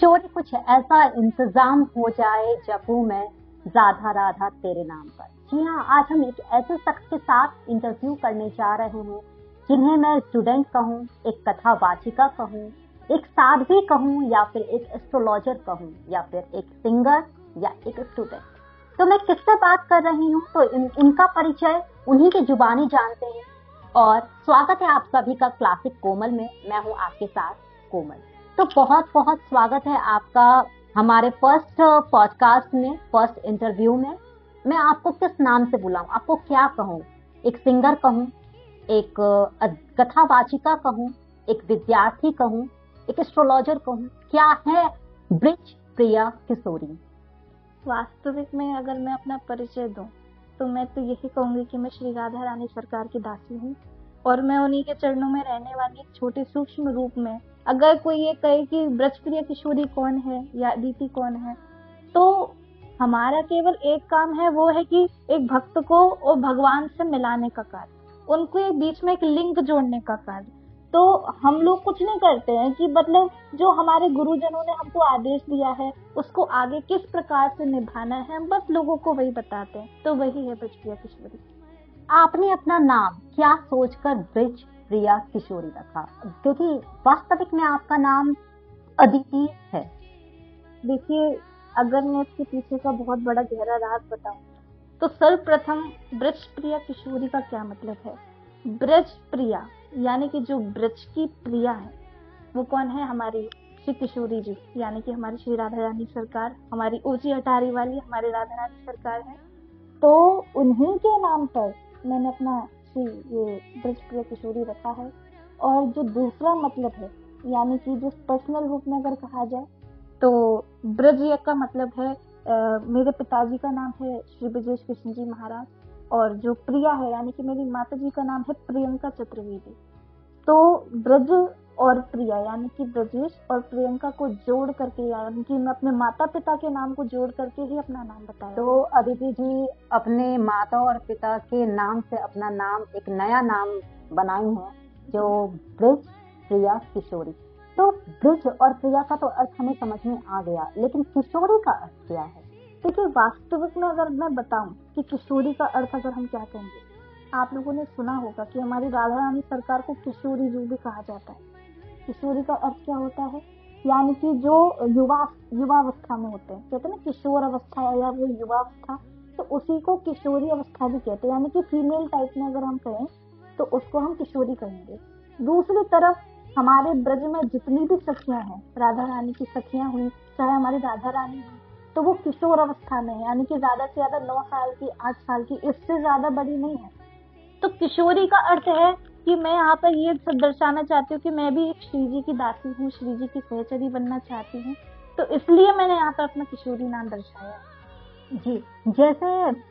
किशोरी कुछ ऐसा इंतजाम हो जाए जपू में राधा राधा तेरे नाम पर। जी हाँ, आज हम एक ऐसे शख्स के साथ इंटरव्यू करने जा रहे हैं जिन्हें मैं स्टूडेंट कहूँ, एक कथावाचिका कहूँ, एक साध्वी कहूँ, या फिर एक एस्ट्रोलॉजर कहूँ, या फिर एक सिंगर, या एक स्टूडेंट। तो मैं किससे बात कर रही हूँ, तो इनका परिचय उन्हीं की जुबानी जानते हैं। और स्वागत है आप सभी का क्लासिक कोमल में। मैं हूँ आपके साथ कोमल। तो बहुत बहुत स्वागत है आपका हमारे फर्स्ट पॉडकास्ट में, फर्स्ट इंटरव्यू में। मैं आपको किस नाम से बुलाऊं, आपको क्या कहूं? एक सिंगर कहूं, एक कथावाचिका कहूं, एक विद्यार्थी कहूं, एक एस्ट्रोलॉजर कहूं, क्या है ब्रिज प्रिया किशोरी? वास्तविक में अगर मैं अपना परिचय दूं तो मैं तो यही कहूंगी कि मैं श्री राधा रानी सरकार की दासी हूँ और मैं उन्हीं के चरणों में रहने वाली एक छोटे सूक्ष्म रूप में। अगर कोई ये कहे कि ब्रजप्रिया किशोरी कौन है या अदिति कौन है, तो हमारा केवल एक काम है, वो है कि एक भक्त को और भगवान से मिलाने का कार्य, उनको एक बीच में एक लिंक जोड़ने का कार्य। तो हम लोग कुछ नहीं करते हैं कि मतलब जो हमारे गुरुजनों ने हमको आदेश दिया है उसको आगे किस प्रकार से निभाना है, हम बस लोगों को वही बताते हैं। तो वही है ब्रजप्रिया किशोरी। आपने अपना नाम क्या सोचकर ब्रिज प्रिया किशोरी रखा? क्योंकि वास्तविक में आपका नाम अदिति है। देखिए, अगर मैं इसके पीछे का बहुत बड़ा गहरा राज बताऊं तो सर्वप्रथम ब्रजप्रिया किशोरी का क्या मतलब है। ब्रज प्रिया यानी कि जो ब्रज की प्रिया है वो कौन है? हमारी श्री किशोरी जी, यानी कि हमारी श्री राधा रानी सरकार, हमारी ऊंची अटारी वाली हमारी राधा रानी सरकार है। तो उन्हीं के नाम पर मैंने अपना श्री ये ब्रजप्रिया किशोरी रखा है। और जो दूसरा मतलब है, यानी कि जो पर्सनल रूप में अगर कहा जाए तो ब्रज का मतलब है मेरे पिताजी का नाम है श्री ब्रजेश कृष्ण जी महाराज, और जो प्रिया है यानी कि मेरी माता जी का नाम है प्रियंका चतुर्वेदी। तो ब्रज और प्रिया यानी कि ब्रजेश और प्रियंका को जोड़ करके, यानी कि मैं अपने माता पिता के नाम को जोड़ करके ही अपना नाम बताया। तो अदिति जी अपने माता और पिता के नाम से अपना नाम, एक नया नाम बनाई है जो ब्रिज प्रिया किशोरी। तो ब्रिज और प्रिया का तो अर्थ हमें समझ में आ गया, लेकिन किशोरी का अर्थ क्या है? देखिए, वास्तविक में अगर मैं बताऊं कि किशोरी का अर्थ अगर हम क्या कहेंगे, आप लोगों ने सुना होगा कि हमारी राधा रानी सरकार को किशोरी जी भी कहा जाता है। किशोरी का अर्थ क्या होता है? यानी कि जो युवावस्था में होते हैं, कहते हैं ना किशोर अवस्था या वो युवावस्था, तो उसी को किशोरी अवस्था भी कहते हैं। यानी कि फीमेल टाइप में अगर हम कहें तो उसको हम किशोरी कहेंगे। दूसरी तरफ हमारे ब्रज में जितनी भी सखियां हैं, राधा रानी की सखियां हुई, चाहे हमारी राधा रानी हुई, तो वो किशोर अवस्था में है, यानी कि ज्यादा से ज्यादा 9 साल की, 8 साल की, इससे ज्यादा बड़ी नहीं है। तो किशोरी का अर्थ है कि मैं यहाँ पर ये सब दर्शाना चाहती हूँ कि मैं भी एक श्री जी की दासी हूँ, श्री जी की सहचरी बनना चाहती हूँ। तो इसलिए मैंने यहाँ पर अपना किशोरी नाम दर्शाया। जी, जैसे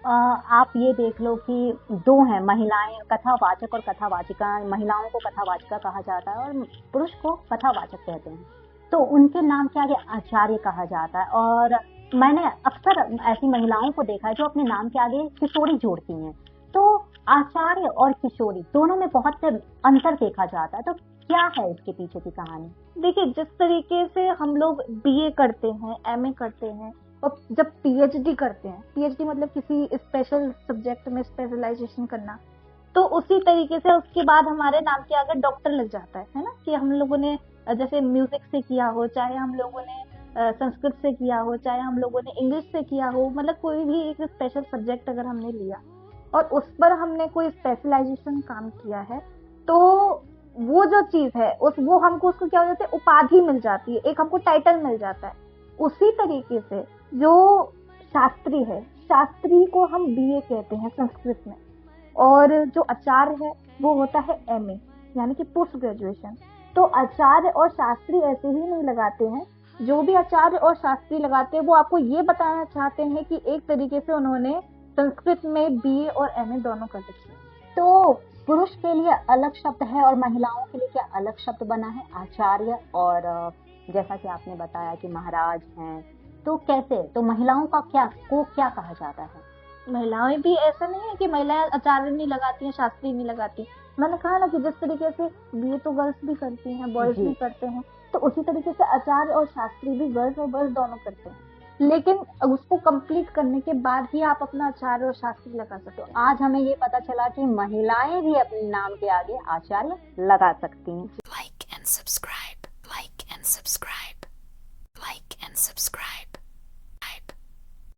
आप ये देख लो कि दो हैं महिलाएं, कथावाचक और कथावाचिका। महिलाओं को कथावाचिका कहा जाता है और पुरुष को कथावाचक कहते हैं। तो उनके नाम के आगे आचार्य कहा जाता है। और मैंने अक्सर ऐसी महिलाओं को देखा है जो अपने नाम के आगे किशोरी जोड़ती हैं। तो आचार्य और किशोरी दोनों में बहुत से अंतर देखा जाता है। तो क्या है इसके पीछे की कहानी? देखिए, जिस तरीके से हम लोग बीए करते हैं, एमए करते हैं, और जब पीएचडी करते हैं, पीएचडी मतलब किसी स्पेशल सब्जेक्ट में स्पेशलाइजेशन करना, तो उसी तरीके से उसके बाद हमारे नाम के आगे डॉक्टर लग जाता है ना। कि हम लोगों ने जैसे म्यूजिक से किया हो, चाहे हम लोगों ने संस्कृत से किया हो, चाहे हम लोगों ने इंग्लिश से किया हो, मतलब कोई भी एक स्पेशल सब्जेक्ट अगर हमने लिया और उस पर हमने कोई स्पेशलाइजेशन काम किया है, तो वो जो चीज है वो हमको उसको क्या हो जाता है, उपाधि मिल जाती है, एक हमको टाइटल मिल जाता है। उसी तरीके से जो शास्त्री है, शास्त्री को हम बीए कहते हैं संस्कृत में, और जो आचार्य है वो होता है एमए, यानी कि पोस्ट ग्रेजुएशन। तो आचार्य और शास्त्री ऐसे ही नहीं लगाते हैं। जो भी आचार्य और शास्त्री लगाते हैं वो आपको ये बताना चाहते हैं कि एक तरीके से उन्होंने संस्कृत में बीए और एमए दोनों कर रखी है। तो पुरुष के लिए अलग शब्द है और महिलाओं के लिए क्या अलग शब्द बना है, आचार्य? और जैसा कि आपने बताया कि महाराज हैं, तो कैसे, तो महिलाओं का क्या कहा जाता है? महिलाएं भी ऐसा नहीं है कि महिलाएं आचार्य नहीं लगाती हैं, शास्त्री नहीं लगाती। मैंने कहा ना कि जिस तरीके से बीए तो गर्ल्स भी करती हैं, बॉयज भी करते हैं, तो उसी तरीके से आचार्य और शास्त्री भी गर्ल्स और बॉयज दोनों करते हैं, लेकिन उसको कंप्लीट करने के बाद ही आप अपना आचार्य और शास्त्री लगा सकते हो। आज हमें ये पता चला कि महिलाएं भी अपने नाम के आगे आचार्य लगा सकती हैं। Like and subscribe.